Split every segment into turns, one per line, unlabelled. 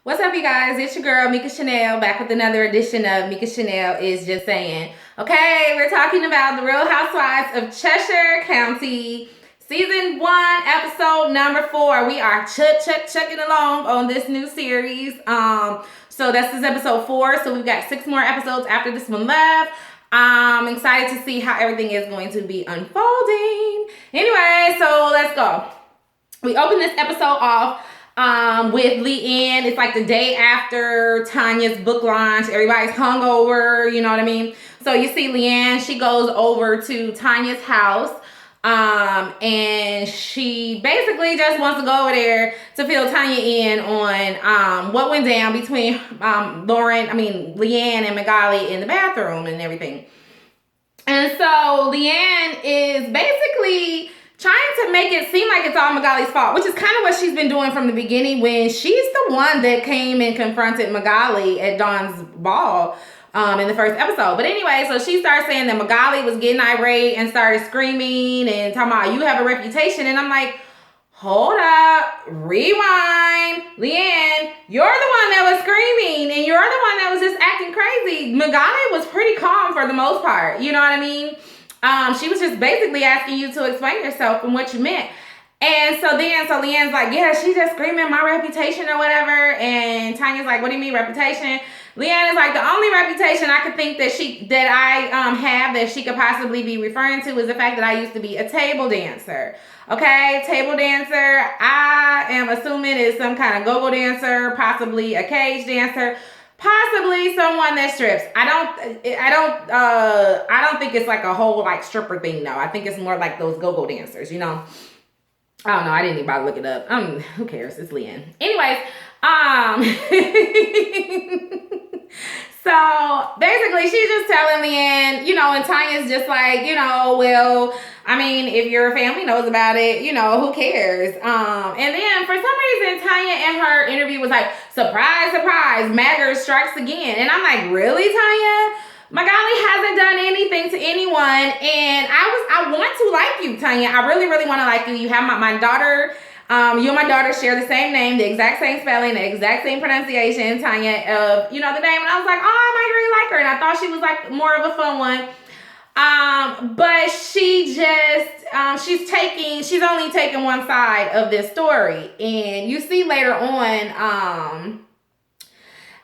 What's up, you guys? It's your girl, Mika Chanel, back with another edition of Mika Chanel is Just Saying. Okay, we're talking about the Real Housewives of Cheshire County, Season 1, Episode number 4. We are chucking along on this new series. So this is Episode 4, so we've got 6 more episodes after this one left. I'm excited to see how everything is going to be unfolding. Anyway, so let's go. We open this episode off with Leanne. It's like the day after Tanya's book launch. Everybody's hungover, you know what I mean? So you see Leanne, she goes over to Tanya's house. And she basically just wants to go over there to fill Tanya in on what went down between Leanne and Magali in the bathroom and everything. And so Leanne is basically trying to make it seem like it's all Magali's fault, which is kind of what she's been doing from the beginning when she's the one that came and confronted Magali at Dawn's ball in the first episode. But anyway, so she starts saying that Magali was getting irate and started screaming and talking about, you have a reputation. And I'm like, hold up, rewind. Leanne, you're the one that was screaming and you're the one that was just acting crazy. Magali was pretty calm for the most part. You know what I mean? She was just basically asking you to explain yourself and what you meant. And so Leanne's like, yeah, she's just screaming my reputation or whatever. And Tanya's like, what do you mean reputation? Leanne is like, the only reputation I could think that I have that she could possibly be referring to is the fact that I used to be a table dancer. Okay, table dancer. I am assuming is some kind of go-go dancer, possibly a cage dancer. Possibly someone that strips. I don't think it's like a whole like stripper thing though. I think it's more like those go-go dancers, you know. I don't know. I didn't even bother to look it up. Who cares? It's Leanne. Anyways, so basically she's just telling Leanne, you know, and Tanya's just like, you know, well, I mean, if your family knows about it, you know, who cares? And then for some reason, Tanya in her interview was like, surprise, surprise, Magger strikes again. And I'm like, really, Tanya? Magali hasn't done anything to anyone. And I want to like you, Tanya. I really, really want to like you. You have my daughter. You and my daughter share the same name, the exact same spelling, the exact same pronunciation, Tanya, of, you know, the name. And I was like, oh, I might really like her. And I thought she was like more of a fun one. But she just, she's only taking one side of this story. And you see later on,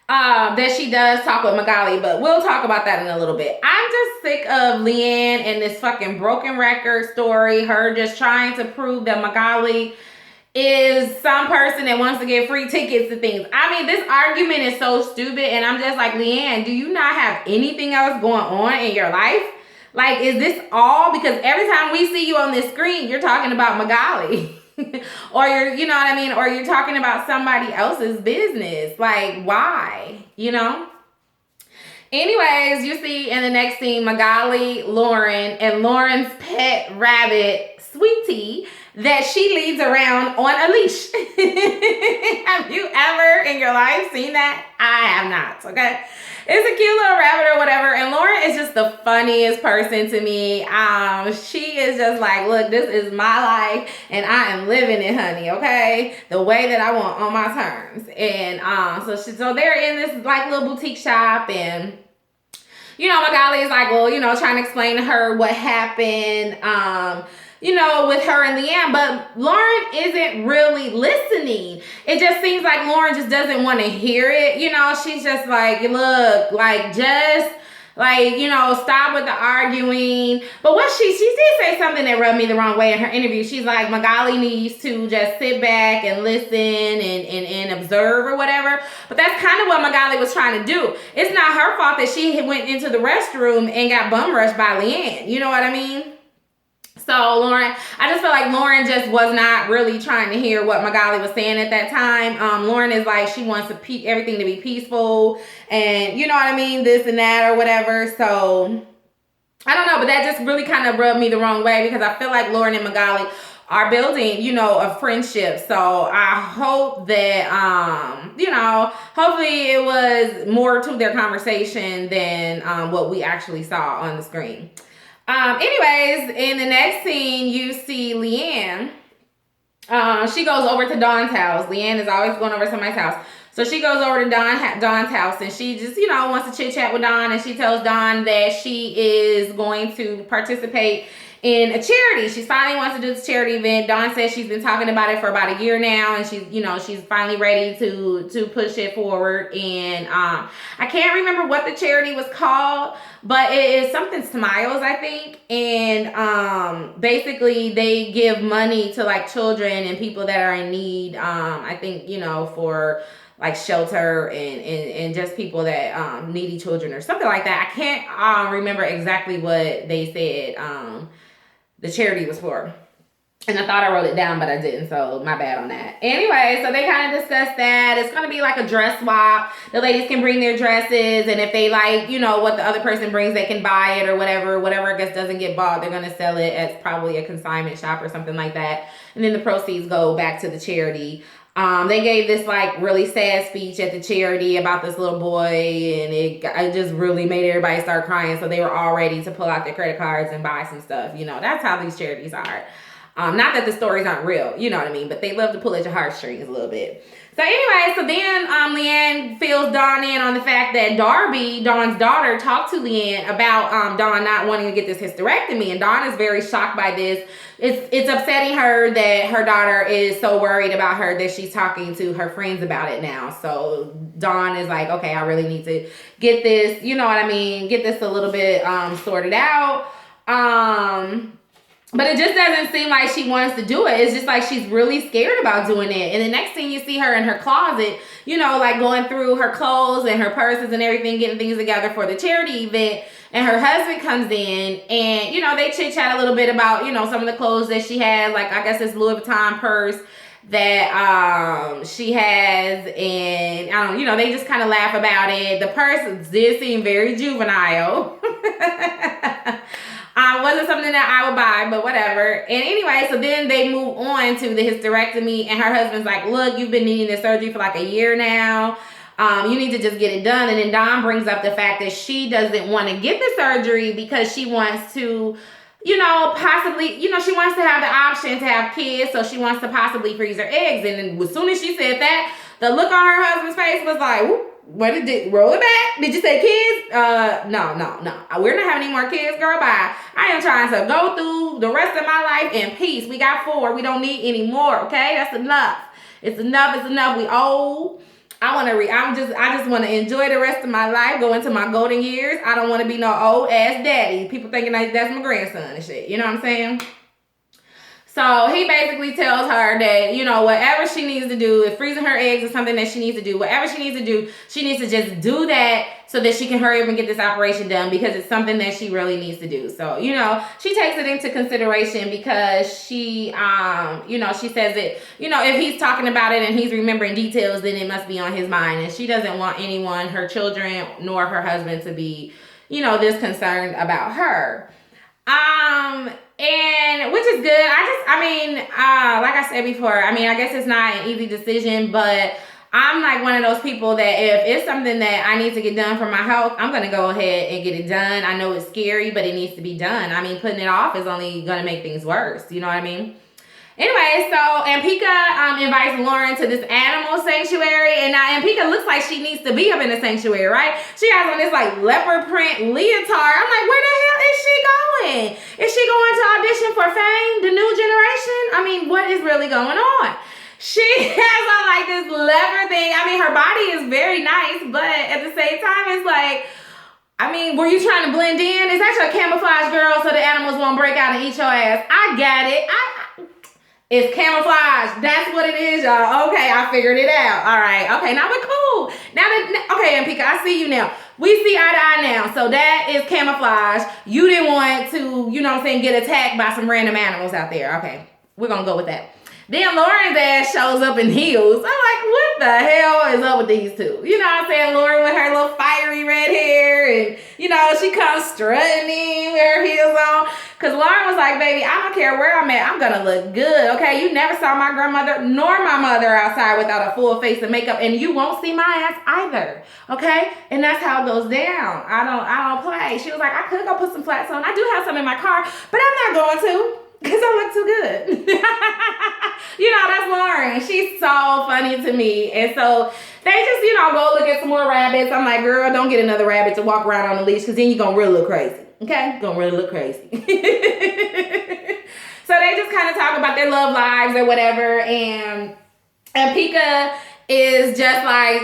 that she does talk with Magali, but we'll talk about that in a little bit. I'm just sick of Leanne and this fucking broken record story, her just trying to prove that Magali is some person that wants to get free tickets to things. I mean, this argument is so stupid, and I'm just like, Leanne, do you not have anything else going on in your life? Like, is this all? Because every time we see you on this screen, you're talking about Magali. Or you're, you know what I mean? Or you're talking about somebody else's business. Like, why? You know? Anyways, you see in the next scene, Magali, Lauren, and Lauren's pet rabbit, Sweetie, that she leads around on a leash. Have you ever in your life seen that? I have not, okay? It's a cute little rabbit or whatever. And Lauren is just the funniest person to me. She is just like, look, this is my life and I am living it, honey, okay? The way that I want on my terms. And so they're in this like little boutique shop, and you know, Magali is like, well, you know, trying to explain to her what happened, you know, with her and Leanne, but Lauren isn't really listening. It just seems like Lauren just doesn't want to hear it. You know, she's just like, look, like, just like, you know, stop with the arguing. But what she did say something that rubbed me the wrong way in her interview. She's like, Magali needs to just sit back and listen and observe or whatever. But that's kind of what Magali was trying to do. It's not her fault that she went into the restroom and got bum rushed by Leanne. You know what I mean? So Lauren, I just feel like Lauren just was not really trying to hear what Magali was saying at that time. Lauren is like, she wants everything to be peaceful and you know what I mean, this and that or whatever. So I don't know, but that just really kind of rubbed me the wrong way because I feel like Lauren and Magali are building, you know, a friendship. So I hope that, you know, hopefully it was more to their conversation than what we actually saw on the screen. Anyways, in the next scene, you see Leanne. She goes over to Dawn's house. Leanne is always going over to somebody's house. So she goes over to Don's house, and she just, wants to chit chat with Don, and she tells Don that she is going to participate in a charity. She finally wants to do this charity event. Dawn says she's been talking about it for about a year now, and she's finally ready to push it forward. And I can't remember what the charity was called, but it is something Smiles, I think. And basically they give money to like children and people that are in need. I think, for like shelter and just people that needy children or something like that. I can't remember exactly what they said the charity was for. And I thought I wrote it down, but I didn't, so my bad on that. Anyway, so they kind of discussed that. It's going to be like a dress swap. The ladies can bring their dresses, and if they like, what the other person brings, they can buy it or whatever. Whatever, I guess, doesn't get bought, they're going to sell it as probably a consignment shop or something like that. And then the proceeds go back to the charity. They gave this like really sad speech at the charity about this little boy, and it just really made everybody start crying. So they were all ready to pull out their credit cards and buy some stuff. That's how these charities are. Not that the stories aren't real, you know what I mean? But they love to pull at your heartstrings a little bit. So anyway, so then Leanne fills Dawn in on the fact that Darby, Dawn's daughter, talked to Leanne about Dawn not wanting to get this hysterectomy. And Dawn is very shocked by this. It's upsetting her that her daughter is so worried about her that she's talking to her friends about it now. So Dawn is like, okay, I really need to get this, you know what I mean? Get this a little bit sorted out. But it just doesn't seem like she wants to do it. It's just like she's really scared about doing it. And the next thing you see her in her closet, like going through her clothes and her purses and everything, getting things together for the charity event. And her husband comes in and, they chit chat a little bit about, some of the clothes that she has. Like, I guess this Louis Vuitton purse that she has. And, I don't they just kind of laugh about it. The purse did seem very juvenile. Wasn't something that I would buy, but whatever. And anyway, so then they move on to the hysterectomy, and her husband's like, look, you've been needing this surgery for like a year now. You need to just get it done. And then Dawn brings up the fact that she doesn't want to get the surgery because she wants to, possibly, she wants to have the option to have kids, so she wants to possibly freeze her eggs. And then as soon as she said that, the look on her husband's face was like, whoop. What did it roll it back? Did you say kids? No. We're not having any more kids, girl. Bye. I am trying to go through the rest of my life in peace. We got 4. We don't need any more. Okay, that's enough. It's enough. We old. I just want to enjoy the rest of my life, go into my golden years. I don't want to be no old ass daddy. People thinking that's my grandson and shit. You know what I'm saying? So he basically tells her that, whatever she needs to do, if freezing her eggs is something that she needs to do, whatever she needs to do, she needs to just do that so that she can hurry up and get this operation done because it's something that she really needs to do. So, she takes it into consideration because she, she says that, if he's talking about it and he's remembering details, then it must be on his mind. And she doesn't want anyone, her children, nor her husband to be, this concerned about her. And which is good. Like I said before, I guess it's not an easy decision, but I'm like one of those people that if it's something that I need to get done for my health, I'm going to go ahead and get it done. I know it's scary, but it needs to be done. Putting it off is only going to make things worse. You know what I mean? Anyway, so Ampika invites Lauren to this animal sanctuary, and now Ampika looks like she needs to be up in the sanctuary, right? She has on this like leopard print leotard. I'm like, where the hell is she going? Is she going to audition for Fame, the new generation? What is really going on? She has on like this leather thing. Her body is very nice, but at the same time, it's like, were you trying to blend in? Is that your camouflage, girl, so the animals won't break out and eat your ass? I got it. It's camouflage. That's what it is, y'all. Okay, I figured it out. All right. Okay, now we're cool. Okay, Ampika, I see you now. We see eye to eye now. So that is camouflage. You didn't want to, get attacked by some random animals out there. Okay, we're going to go with that. Then Lauren's ass shows up in heels. I'm like, what the hell is up with these two? You know what I'm saying? Lauren with her little fiery red hair. And, she comes strutting in with her heels on. Because Lauren was like, baby, I don't care where I'm at. I'm going to look good, okay? You never saw my grandmother nor my mother outside without a full face of makeup. And you won't see my ass either, okay? And that's how it goes down. I don't play. She was like, I could go put some flats on. I do have some in my car, but I'm not going to. Because I look too good. That's Lauren. She's so funny to me. And so they just, go look at some more rabbits. I'm like, girl, don't get another rabbit to walk around on the leash because then you're going to really look crazy. Okay? You're going to really look crazy. So they just kind of talk about their love lives or whatever. And Pika is just like,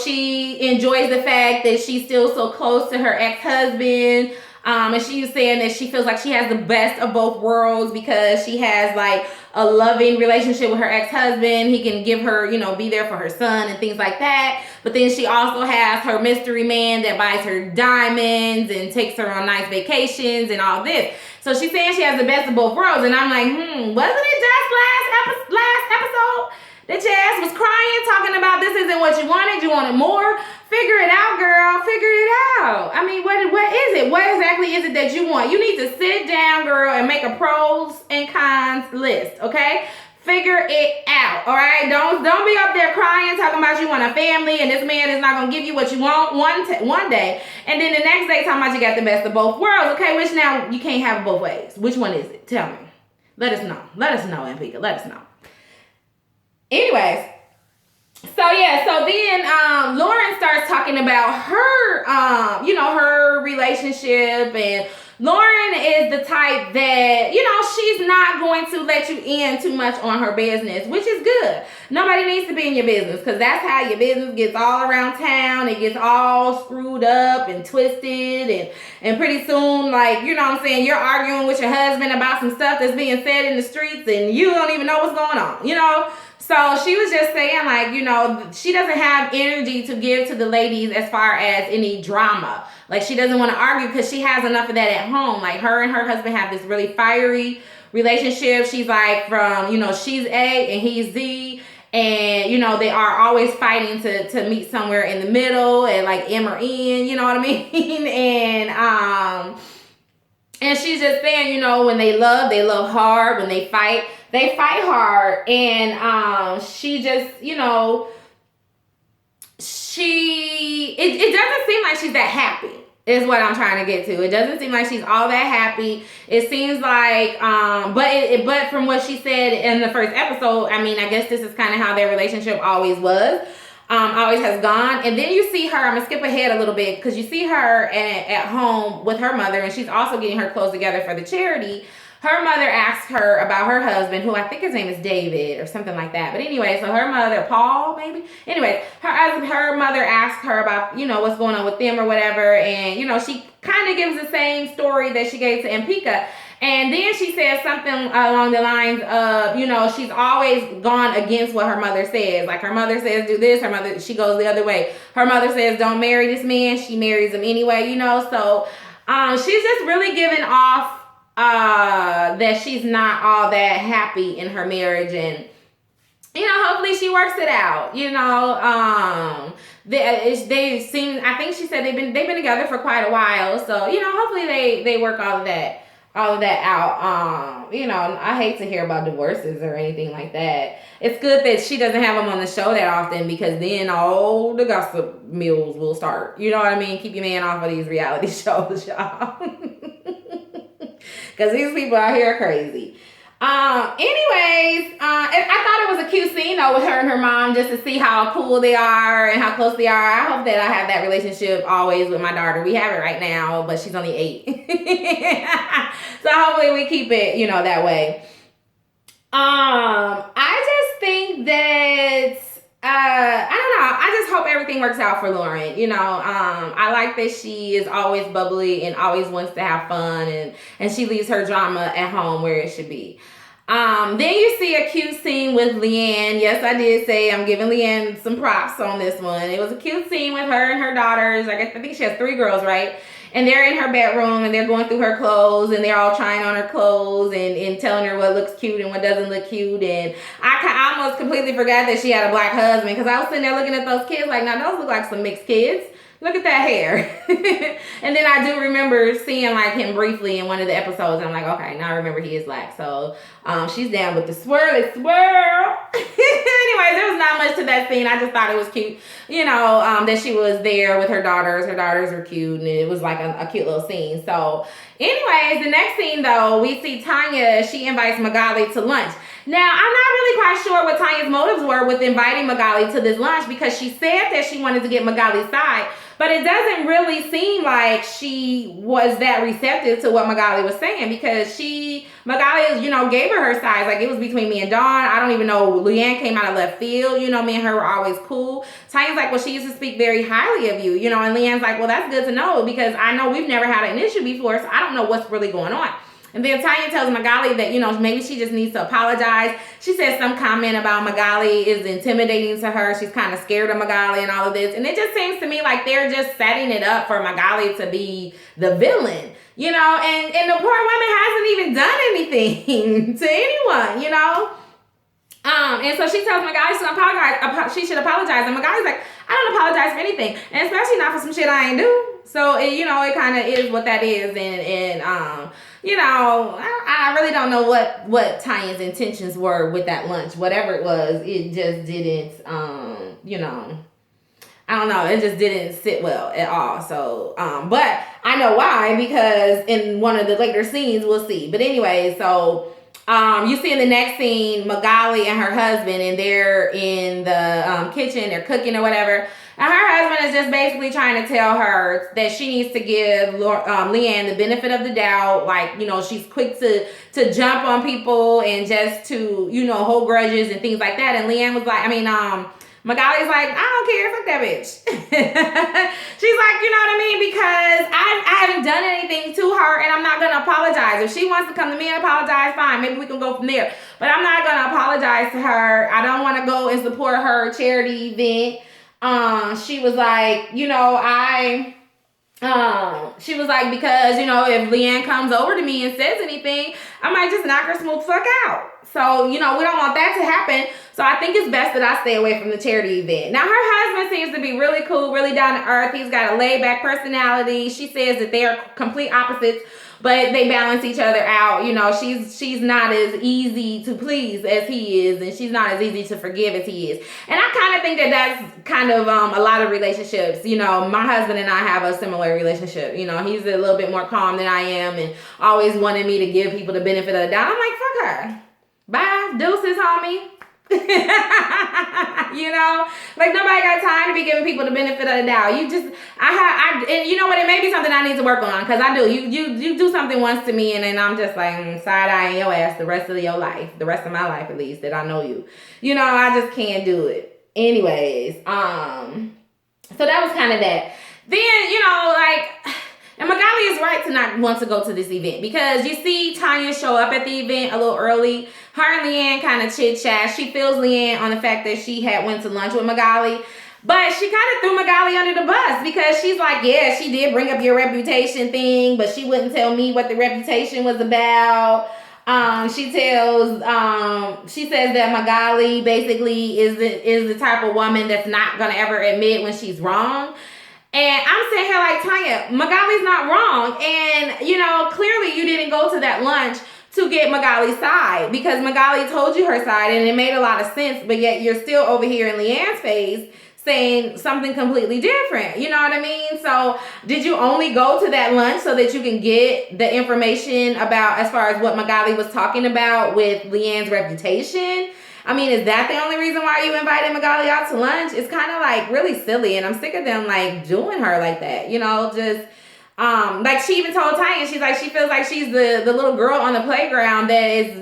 she enjoys the fact that she's still so close to her ex-husband. And she was saying that she feels like she has the best of both worlds because she has like a loving relationship with her ex-husband. He can give her, be there for her son and things like that. But then she also has her mystery man that buys her diamonds and takes her on nice vacations and all this. So she's saying she has the best of both worlds. And I'm like, wasn't it just last episode that your ass was crying, talking about this isn't what you wanted more? Figure it out, girl. Figure it out. I mean, what is it? What exactly is it that you want? You need to sit down, girl, and make a pros and cons list, okay? Figure it out, all right? Don't be up there crying, talking about you want a family, and this man is not going to give you what you want one day, and then the next day talking about you got the best of both worlds, okay? Which now you can't have it both ways. Which one is it? Tell me. Let us know. Let us know, Pika. Let us know. Anyways, so then Lauren starts talking about her, her relationship, and Lauren is the type that, she's not going to let you in too much on her business, which is good. Nobody needs to be in your business because that's how your business gets all around town. It gets all screwed up and twisted, and pretty soon, like, you're arguing with your husband about some stuff that's being said in the streets and you don't even know what's going on, So she was just saying, like, she doesn't have energy to give to the ladies as far as any drama. Like, she doesn't want to argue because she has enough of that at home. Like, her and her husband have this really fiery relationship. She's like from, she's A and he's Z. And, they are always fighting to meet somewhere in the middle and like M or N, you know what I mean? And she's just saying, when they love hard. When they fight hard. And she just, it doesn't seem like she's that happy, is what I'm trying to get to. It doesn't seem like she's all that happy. It seems like, but from what she said in the first episode, I mean, I guess this is kind of how their relationship always was. Always has gone. And then you see her, I'm gonna skip ahead a little bit because you see her at home with her mother, and she's also getting her clothes together for the charity. Her mother asked her about her husband, who I think his name is David or something like that. But anyway, so her mother, Paul, maybe? Anyway, her mother asked her about, what's going on with them or whatever. And, she kind of gives the same story that she gave to Pika. And then she says something along the lines of, she's always gone against what her mother says. Like, her mother says do this, she goes the other way. Her mother says don't marry this man, she marries him anyway, So she's just really giving off that she's not all that happy in her marriage, and hopefully she works it out. They seem, I think she said they've been together for quite a while, so hopefully they work all of that out. I hate to hear about divorces or anything like that. It's good that she doesn't have them on the show that often, because then all the gossip mills will start. You know what I mean? Keep your man off of these reality shows, y'all. Because these people out here are crazy. Anyways, I thought it was a cute scene though with her and her mom, just to see how cool they are and how close they are. I hope that I have that relationship always with my daughter. We have it right now, but she's only 8. So hopefully we keep it, that way. I just think that I don't know. I just hope everything works out for Lauren. I like that she is always bubbly and always wants to have fun, and she leaves her drama at home where it should be. Then you see a cute scene with Leanne. Yes, I did say I'm giving Leanne some props on this one. It was a cute scene with her and her daughters. I think she has 3 girls, right? And they're in her bedroom and they're going through her clothes and they're all trying on her clothes and telling her what looks cute and what doesn't look cute. And I almost completely forgot that she had a black husband, because I was sitting there looking at those kids like, now those look like some mixed kids. Look at that hair. And then I do remember seeing like him briefly in one of the episodes. And I'm like, okay, now I remember he is black. So she's down with the swirly swirl. Anyways, there was not much to that scene. I just thought it was cute, that she was there with her daughters. Her daughters were cute, and it was like a cute little scene. So anyways, the next scene though, we see Tanya. She invites Magali to lunch. Now, I'm not really quite sure what Tanya's motives were with inviting Magali to this lunch, because she said that she wanted to get Magali's side, but it doesn't really seem like she was that receptive to what Magali was saying, because Magali, gave her sides. Like, it was between me and Dawn. I don't even know. Leanne came out of left field. Me and her were always cool. Tanya's like, well, she used to speak very highly of you, and Leanne's like, well, that's good to know, because I know we've never had an issue before, so I don't know what's really going on. And then Tanya tells Magali that, maybe she just needs to apologize. She says some comment about Magali is intimidating to her. She's kind of scared of Magali and all of this. And it just seems to me like they're just setting it up for Magali to be the villain, and the poor woman hasn't even done anything to anyone, and so she tells Magali she should apologize. And Magali's like, I don't apologize for anything. And especially not for some shit I ain't do. So, it kind of is what that is. And I really don't know what Tanya's intentions were with that lunch. Whatever it was, it just didn't, I don't know. It just didn't sit well at all. So, but I know why, because in one of the later scenes, we'll see. But anyway, so you see in the next scene, Magali and her husband, and they're in the kitchen, they're cooking or whatever. And her husband is just basically trying to tell her that she needs to give Leanne the benefit of the doubt. Like, she's quick to jump on people and just to, hold grudges and things like that. And Leanne was like, Magali's like, I don't care, fuck that bitch. She's like, you know what I mean? Because I haven't done anything to her, and I'm not going to apologize. If she wants to come to me and apologize, fine. Maybe we can go from there. But I'm not going to apologize to her. I don't want to go and support her charity event. She was like, she was like, because, if Leanne comes over to me and says anything, I might just knock her smooth fuck out. So, we don't want that to happen. So I think it's best that I stay away from the charity event. Now, her husband seems to be really cool, really down to earth. He's got a laid back personality. She says that they are complete opposites, but they balance each other out. She's not as easy to please as he is, and she's not as easy to forgive as he is. And I kind of think that that's kind of a lot of relationships. My husband and I have a similar relationship. He's a little bit more calm than I am, and always wanted me to give people the benefit of the doubt. I'm like, fuck her. Bye, deuces, homie. Like, nobody got time to be giving people the benefit of the doubt. And you know what, it may be something I need to work on, because I do. You do something once to me, and then I'm just like, side-eyeing your ass the rest of your life, the rest of my life at least, that I know you. I just can't do it. Anyways, so that was kind of that. Then, and Magali is right to not want to go to this event, because you see Tanya show up at the event a little early. Her and Leanne kind of chit-chat. She feels Leanne on the fact that she had went to lunch with Magali. But she kind of threw Magali under the bus, because she's like, yeah, she did bring up your reputation thing, but she wouldn't tell me what the reputation was about. She says that Magali basically is the type of woman that's not going to ever admit when she's wrong. And I'm sitting here like, Tanya, Magali's not wrong. And, clearly you didn't go to that lunch to get Magali's side, because Magali told you her side, and it made a lot of sense, but yet you're still over here in Leanne's face saying something completely different. You know what I mean? So did you only go to that lunch so that you can get the information about, as far as what Magali was talking about with Leanne's reputation? Is that the only reason why you invited Magali out to lunch? It's kind of like really silly, and I'm sick of them like doing her like that, like she even told Tanya, she's like, she feels like she's the little girl on the playground that is,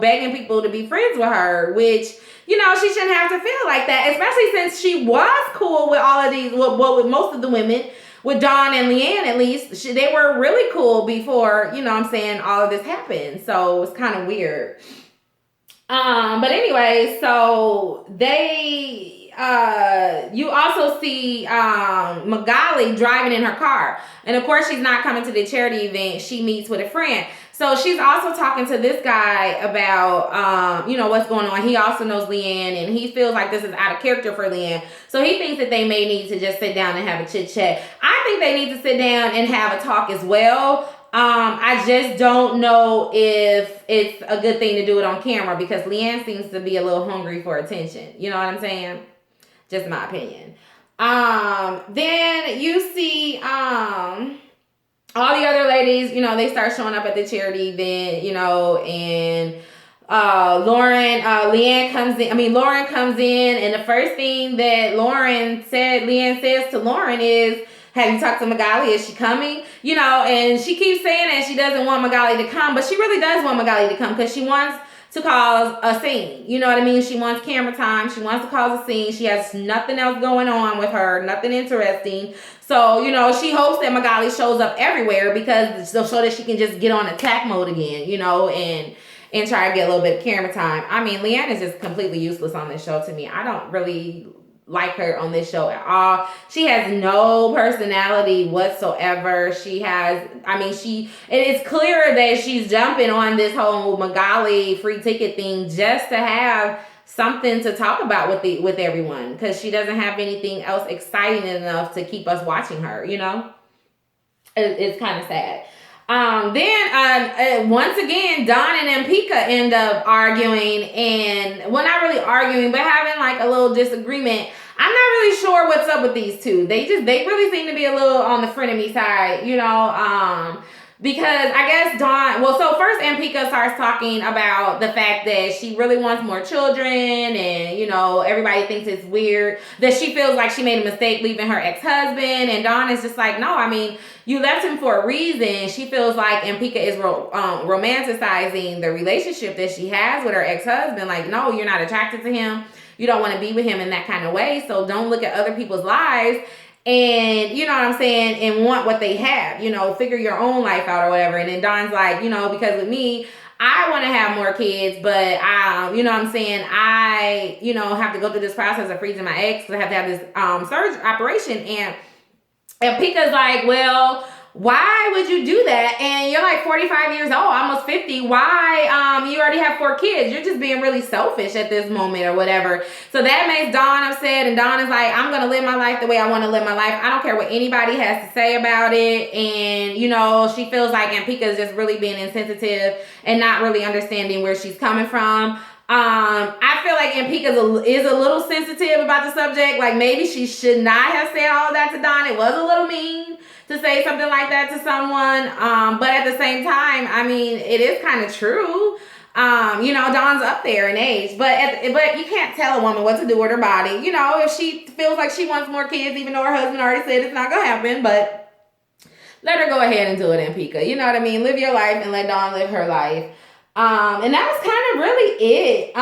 begging people to be friends with her, which, she shouldn't have to feel like that, especially since she was cool with all of these, with most of the women, with Dawn and Leanne at least. They were really cool before, all of this happened. So it's kind of weird. But anyway, so you also see Magali driving in her car. And of course, she's not coming to the charity event. She meets with a friend. So she's also talking to this guy about, you know, what's going on. He also knows Leanne, and he feels like this is out of character for Leanne. So he thinks that they may need to just sit down and have a chit chat. I think they need to sit down and have a talk as well. I just don't know if it's a good thing to do it on camera, because Leanne seems to be a little hungry for attention. You know what I'm saying? Just my opinion. Then you see, all the other ladies, you know, they start showing up at the charity event, you know, and Lauren comes in, and the first thing that Leanne says to Lauren is, have you talked to Magali? Is she coming? You know, and she keeps saying that she doesn't want Magali to come, but she really does want Magali to come, because she wants to cause a scene. You know what I mean? She wants camera time. She wants to cause a scene. She has nothing else going on with her, nothing interesting. So, you know, she hopes that Magali shows up everywhere, because so that she can just get on attack mode again, you know, and try to get a little bit of camera time. I mean, Leanne is just completely useless on this show to me. I don't really like her on this show at all. She has no personality whatsoever. It is clear that she's jumping on this whole Magali free ticket thing just to have something to talk about with everyone, because she doesn't have anything else exciting enough to keep us watching her, you know? It's kind of sad. Then once again, Dawn and Mpika end up arguing, and well, not really arguing, but having like a little disagreement. I'm not really sure what's up with these two. They really seem to be a little on the frenemy side, you know, because I guess Dawn, well, so first Mpika starts talking about the fact that she really wants more children, and, you know, everybody thinks it's weird that she feels like she made a mistake leaving her ex-husband, and Dawn is just like, no, I mean, you left him for a reason. She feels like Mpika is romanticizing the relationship that she has with her ex-husband. Like, no, you're not attracted to him. You don't want to be with him in that kind of way. So don't look at other people's lives and, you know what I'm saying, and want what they have. You know, figure your own life out or whatever. And then Dawn's like, you know, because with me, I want to have more kids, but you know what I'm saying, I, you know, have to go through this process of freezing my eggs, because I have to have this surgery operation. And Pika's like, well, why would you do that? And you're like 45 years old, almost 50. Why? You already have 4 kids. You're just being really selfish at this moment or whatever. So that makes Dawn upset. And Dawn is like, I'm going to live my life the way I want to live my life. I don't care what anybody has to say about it. And, you know, she feels like Pika is just really being insensitive and not really understanding where she's coming from. I feel like Mpika is a little sensitive about the subject. Like, maybe she should not have said all that to Dawn. It was a little mean to say something like that to someone. But at the same time, I mean, it is kind of true. You know, Dawn's up there in age, but you can't tell a woman what to do with her body. You know, if she feels like she wants more kids, even though her husband already said it's not gonna happen, but let her go ahead and do it, Mpika. You know what I mean? Live your life and let Dawn live her life. And that was kind of really it.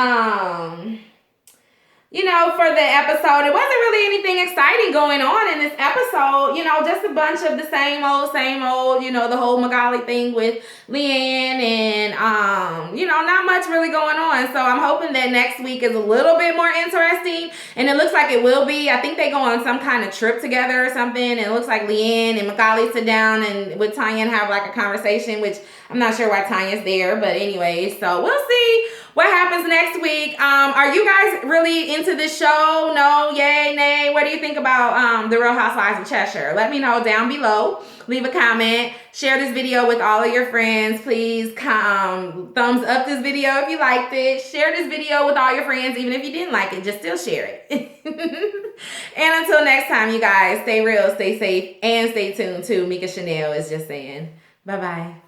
You know, for the episode, it wasn't really anything exciting going on in this episode. You know, just a bunch of the same old, you know, the whole Magali thing with Leanne, and, you know, not much really going on. So I'm hoping that next week is a little bit more interesting, and it looks like it will be. I think they go on some kind of trip together or something, and it looks like Leanne and Magali sit down and with Tanya and have like a conversation, which I'm not sure why Tanya's there, but anyway, so we'll see what happens next week. Are you guys really into this show? No? Yay? Nay? What do you think about The Real Housewives of Cheshire? Let me know down below. Leave a comment. Share this video with all of your friends. Please thumbs up this video if you liked it. Share this video with all your friends, even if you didn't like it. Just still share it. And until next time, you guys, stay real, stay safe, and stay tuned to Mika Chanel is just saying. Bye-bye.